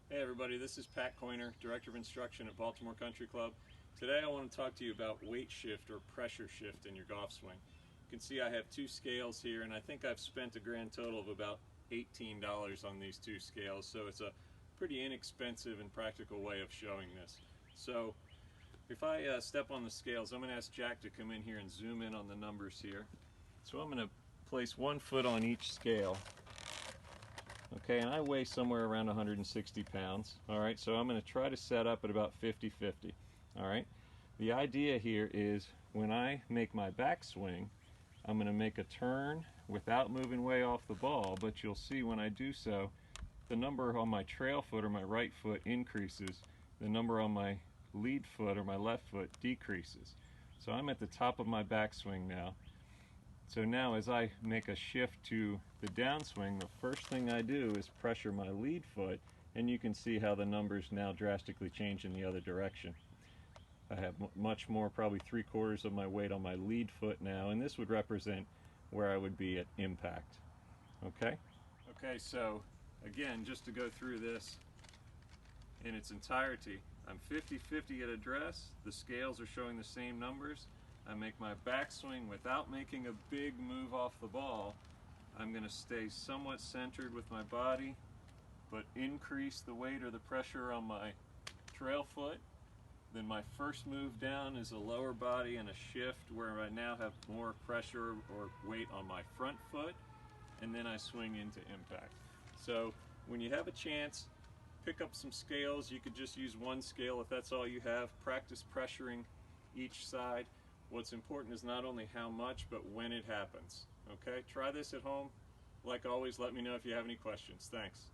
Hey everybody, this is Pat Coiner, Director of Instruction at Baltimore Country Club. Today I want to talk to you about weight shift or pressure shift in your golf swing. You can see I have two scales here, and I think I've spent a grand total of about $18 on these two scales, so it's a pretty inexpensive and practical way of showing this. So if I step on the scales, I'm going to ask Jack to come in here and zoom in on the numbers here. So I'm going to place 1 foot on each scale. Okay, and I weigh somewhere around 160 pounds. All right, so I'm going to try to set up at about 50-50. All right, the idea here is when I make my backswing, I'm going to make a turn without moving way off the ball, but you'll see when I do so, the number on my trail foot or my right foot increases, the number on my lead foot or my left foot decreases. So I'm at the top of my backswing now. So now as I make a shift to the downswing, the first thing I do is pressure my lead foot, and you can see how the numbers now drastically change in the other direction. I have much more, probably 3/4 of my weight on my lead foot now, and this would represent where I would be at impact. Okay? Okay, so again, just to go through this in its entirety, I'm 50-50 at address, the scales are showing the same numbers. I make my backswing without making a big move off the ball. I'm going to stay somewhat centered with my body, but increase the weight or the pressure on my trail foot. Then my first move down is a lower body and a shift where I now have more pressure or weight on my front foot, and then I swing into impact. So when you have a chance, pick up some scales. You could just use one scale if that's all you have. Practice pressuring each side. What's important is not only how much, but when it happens. Okay, try this at home. Like always, let me know if you have any questions. Thanks.